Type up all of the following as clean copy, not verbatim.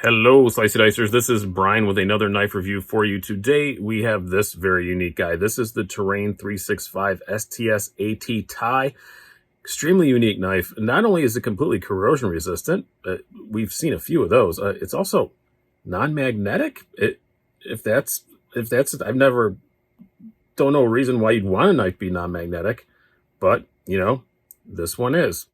Hello, Slicey Dicers. This is Brian with another knife review for you. Today, we have this very unique guy. This is the Terrain 365 STS-AT tie. Extremely unique knife. Not only is it completely corrosion resistant, we've seen a few of those. It's also non-magnetic. I've never, don't know a reason why you'd want a knife be non-magnetic, but you know, this one is.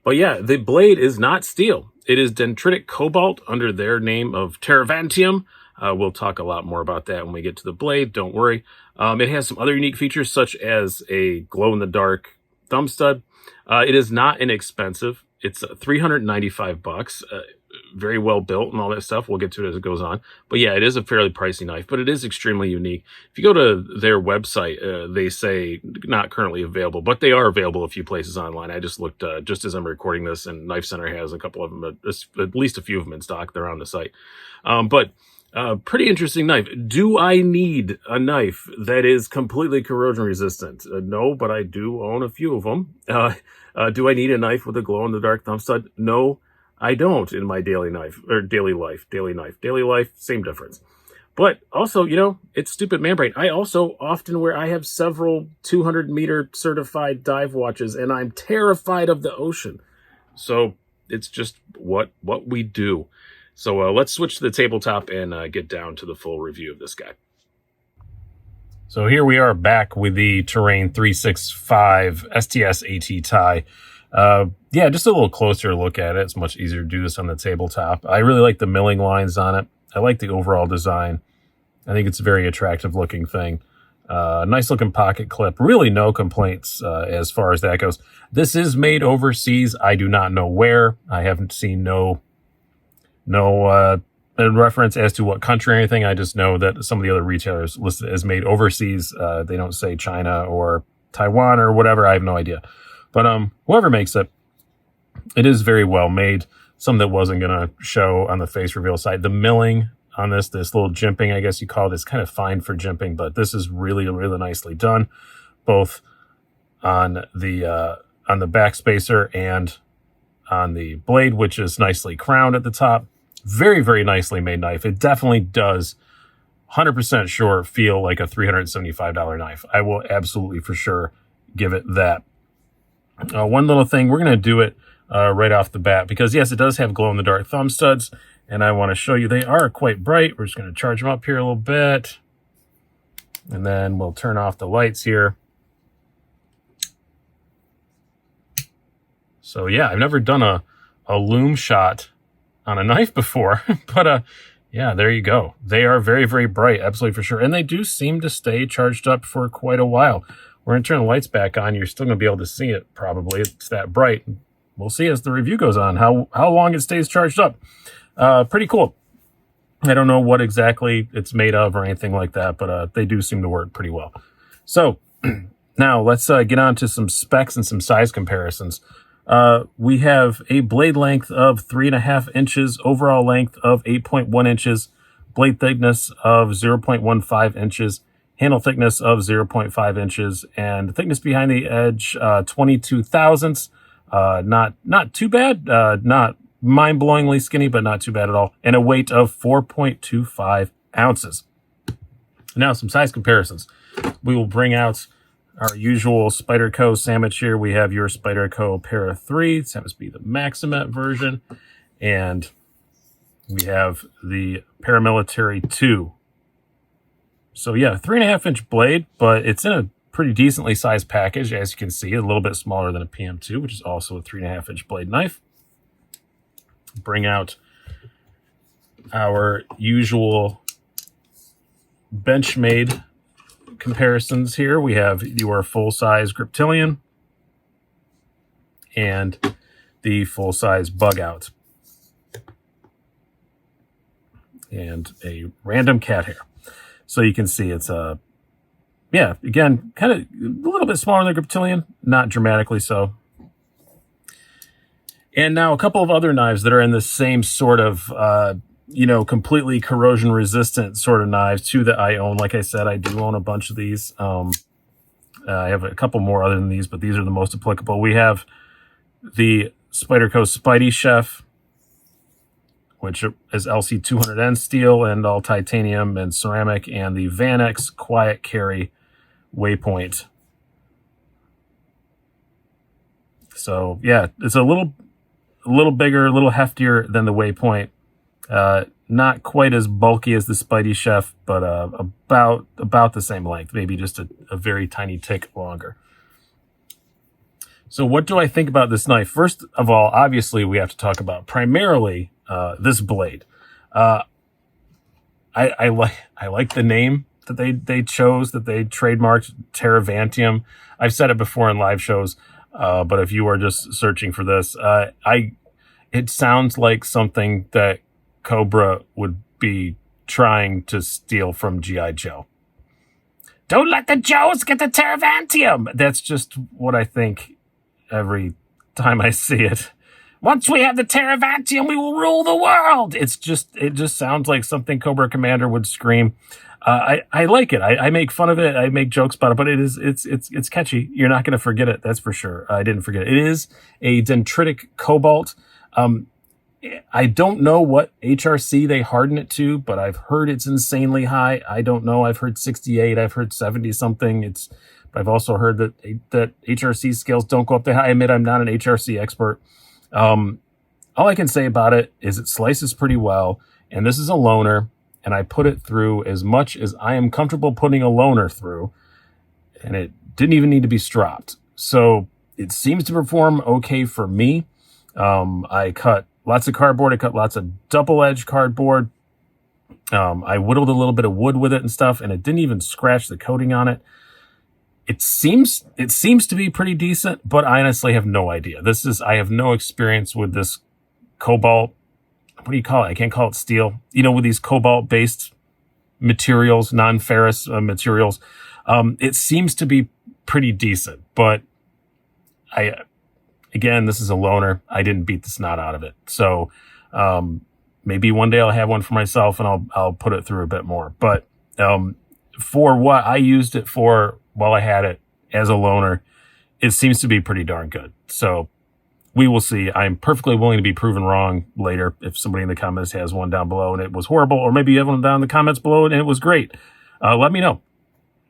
But yeah, the blade is not steel. It is dendritic cobalt under their name of Terravantium. We'll talk a lot more about that when we get to the blade. Don't worry. It has some other unique features such as a glow-in-the-dark thumb stud. It is not inexpensive. It's $395. Very well built and all that stuff. We'll get to it as it goes on. But yeah, it is a fairly pricey knife, but it is extremely unique. If you go to their website, they say not currently available, but they are available a few places online. I just looked just as I'm recording this, and Knife Center has a couple of them, at least a few of them in stock. They're on the site. Pretty interesting knife. Do I need a knife that is completely corrosion resistant? No, but I do own a few of them. Do I need a knife with a glow-in-the-dark thumb stud? No, I don't in my daily life, same difference. But also, you know, it's stupid man brain. I also often I have several 200-meter certified dive watches, and I'm terrified of the ocean. So it's just what we do. So let's switch to the tabletop and get down to the full review of this guy. So here we are back with the Terrain 365 STS-AT tie. Yeah, just a little closer look at it. It's much easier to do this on the tabletop. I really like the milling lines on it. I like the overall design. I think it's a very attractive looking thing. Nice looking pocket clip. Really no complaints as far as that goes. This is made overseas. I do not know where. I haven't seen no reference as to what country or anything. I just know that some of the other retailers listed as made overseas. They don't say China or Taiwan or whatever. I have no idea. But whoever makes it, it is very well made. Something that wasn't going to show on the face reveal side. The milling on this little jimping, I guess you call it, is kind of fine for jimping, but this is really, really nicely done, both on the back spacer and on the blade, which is nicely crowned at the top. Very, very nicely made knife. It definitely does 100% sure feel like a $375 knife. I will absolutely for sure give it that. One little thing, we're going to do it right off the bat because, yes, it does have glow-in-the-dark thumb studs, and I want to show you they are quite bright. We're just going to charge them up here a little bit, and then we'll turn off the lights here. So, yeah, I've never done a lume shot on a knife before, but yeah, there you go. They are very, very bright, absolutely for sure, and they do seem to stay charged up for quite a while. We're going to turn the lights back on. You're still going to be able to see it, probably. It's that bright. We'll see as the review goes on how long it stays charged up. Pretty cool. I don't know what exactly it's made of or anything like that, but they do seem to work pretty well. So now let's get on to some specs and some size comparisons. We have a blade length of 3.5 inches, overall length of 8.1 inches, blade thickness of 0.15 inches, handle thickness of 0.5 inches, and thickness behind the edge, 22 thousandths. Not too bad. Not mind-blowingly skinny, but not too bad at all. And a weight of 4.25 ounces. Now, some size comparisons. We will bring out our usual Spyderco sandwich here. We have your Spyderco Para 3. This happens to be the Maximet version. And we have the Paramilitary 2. So yeah, 3.5 inch blade, but it's in a pretty decently sized package. As you can see, a little bit smaller than a PM2, which is also a 3.5 inch blade knife. Bring out our usual Benchmade comparisons here. We have your full-size Griptilian and the full-size Bug Out. And a random cat hair. So you can see it's yeah, again, kind of a little bit smaller than the Griptilian, not dramatically so. And now a couple of other knives that are in the same sort of, you know, completely corrosion resistant sort of knives, too, that I own. Like I said, I do own a bunch of these. I have a couple more other than these, but these are the most applicable. We have the Spyderco Spidey Chef which is LC200N steel and all titanium and ceramic, and the Vanex Quiet Carry Waypoint. So yeah, it's a little bigger, a little heftier than the Waypoint. Not quite as bulky as the Spidey Chef, but about the same length, maybe just a very tiny tick longer. So what do I think about this knife? First of all, obviously we have to talk about primarily this blade. I like the name that they chose, that they trademarked, Terravantium. I've said it before in live shows, but if you are just searching for this, it sounds like something that Cobra would be trying to steal from G.I. Joe. Don't let the Joes get the Terravantium! That's just what I think every time I see it. Once we have the Terravantium, we will rule the world! It just sounds like something Cobra Commander would scream. I like it. I make fun of it. I make jokes about it, but it's catchy. You're not going to forget it. That's for sure. I didn't forget it. It is a dendritic cobalt. I don't know what HRC they harden it to, but I've heard it's insanely high. I don't know. I've heard 68. I've heard 70 something. But I've also heard that HRC scales don't go up that high. I admit I'm not an HRC expert. All I can say about it is it slices pretty well, and this is a loaner, and I put it through as much as I am comfortable putting a loaner through, and it didn't even need to be stropped. So it seems to perform okay for me. I cut lots of cardboard. I cut lots of double-edged cardboard. I whittled a little bit of wood with it and stuff, and it didn't even scratch the coating on it. It seems to be pretty decent, but I honestly have no idea. I have no experience with this cobalt. What do you call it? I can't call it steel. With these cobalt-based materials, non-ferrous materials. It seems to be pretty decent, but again, this is a loaner. I didn't beat the snot out of it. So maybe one day I'll have one for myself and I'll put it through a bit more. But for what I used it for while I had it as a loaner, it seems to be pretty darn good. So we will see. I'm perfectly willing to be proven wrong later if somebody in the comments has one down below and it was horrible, or maybe you have one down in the comments below and it was great. Let me know.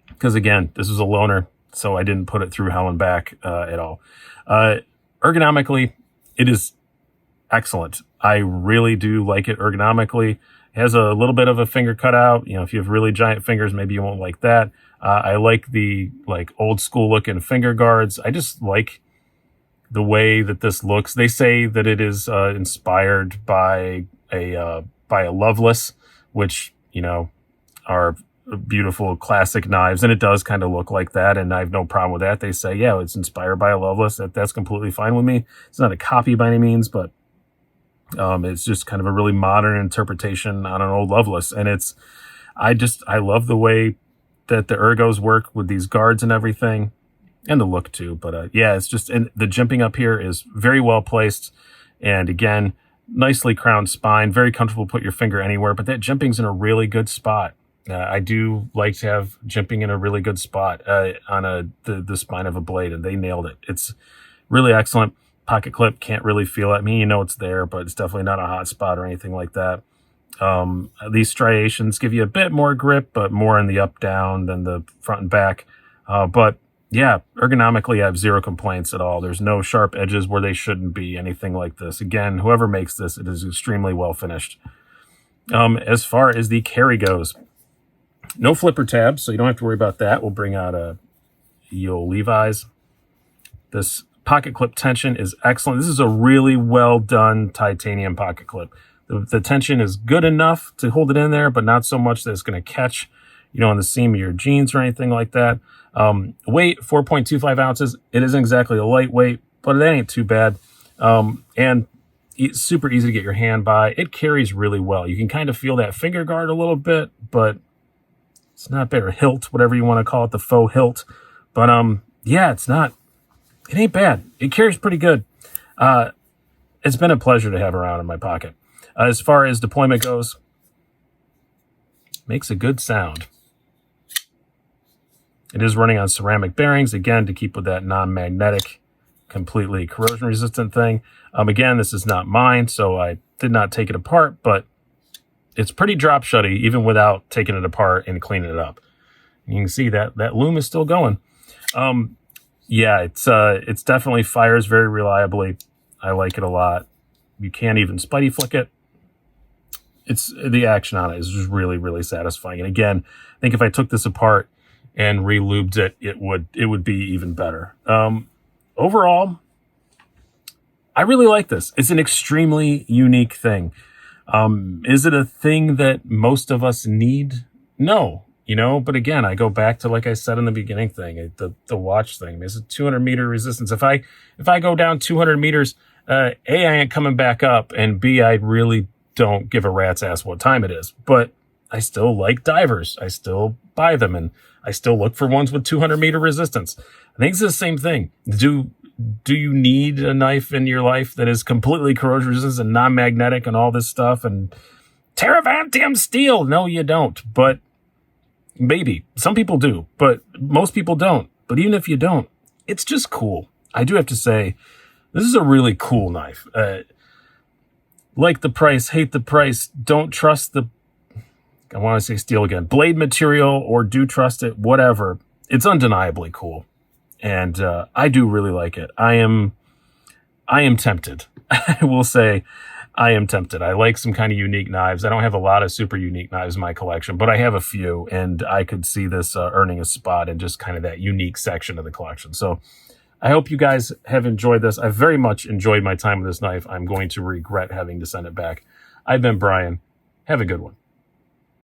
Because again, this is a loaner, so I didn't put it through hell and back at all. Ergonomically, it is excellent. I really do like it ergonomically. It has a little bit of a finger cutout. If you have really giant fingers, maybe you won't like that. I like the old school looking finger guards. I just like the way that this looks. They say that it is inspired by a Loveless, which are beautiful classic knives, and it does kind of look like that, and I have no problem with that. They say, yeah, it's inspired by a Loveless. That's completely fine with me. It's not a copy by any means, but it's just kind of a really modern interpretation on an old Loveless, and I love the way that the ergos work with these guards and everything, and the look too. But yeah, it's just, and the jimping up here is very well placed, and again, nicely crowned spine, very comfortable to put your finger anywhere, but that jimping's in a really good spot. I do like to have jimping in a really good spot on the spine of a blade, and they nailed it. It's really excellent. Pocket clip, can't really feel it. I mean, it's there, but it's definitely not a hot spot or anything like that. These striations give you a bit more grip, but more in the up-down than the front and back. But yeah, ergonomically, I have zero complaints at all. There's no sharp edges where they shouldn't be, anything like this. Again, whoever makes this, it is extremely well finished. As far as the carry goes, no flipper tabs, so you don't have to worry about that. We'll bring out a Yo Levi's. This pocket clip tension is excellent. This is a really well done titanium pocket clip. The tension is good enough to hold it in there, but not so much that it's going to catch, on the seam of your jeans or anything like that. Weight, 4.25 ounces. It isn't exactly a lightweight, but it ain't too bad. And it's super easy to get your hand by. It carries really well. You can kind of feel that finger guard a little bit, but it's not bad, or hilt, whatever you want to call it, the faux hilt. But yeah, it ain't bad. It carries pretty good. It's been a pleasure to have around in my pocket. As far as deployment goes, makes a good sound. It is running on ceramic bearings, again, to keep with that non-magnetic completely corrosion resistant thing. Again, this is not mine, so I did not take it apart, but it's pretty drop shutty even without taking it apart and cleaning it up. And you can see that loom is still going. Yeah, it's definitely fires very reliably. I like it a lot. You can't even Spidey flick it. It's the action on it is just really, really satisfying. And again, I think if I took this apart and re-lubed it, it would be even better. Overall, I really like this. It's an extremely unique thing. Is it a thing that most of us need? No, but again, I go back to, like I said in the beginning thing, the watch thing. There's a 200 meter resistance. If I go down 200 meters, A, I ain't coming back up, and B, I really don't give a rat's ass what time it is. But I still like divers. I still buy them, and I still look for ones with 200 meter resistance. I think it's the same thing. Do you need a knife in your life that is completely corrosion resistant and non-magnetic and all this stuff and Terravantium steel? No, you don't. But maybe some people do, but most people don't. But even if you don't, it's just cool. I do have to say, this is a really cool knife. Like the price, hate the price, don't trust I want to say steel again, blade material, or do trust it, whatever. It's undeniably cool. And I do really like it. I am tempted. I will say I am tempted. I like some kind of unique knives. I don't have a lot of super unique knives in my collection, but I have a few, and I could see this earning a spot in just kind of that unique section of the collection. So I hope you guys have enjoyed this. I very much enjoyed my time with this knife. I'm going to regret having to send it back. I've been Brian. Have a good one.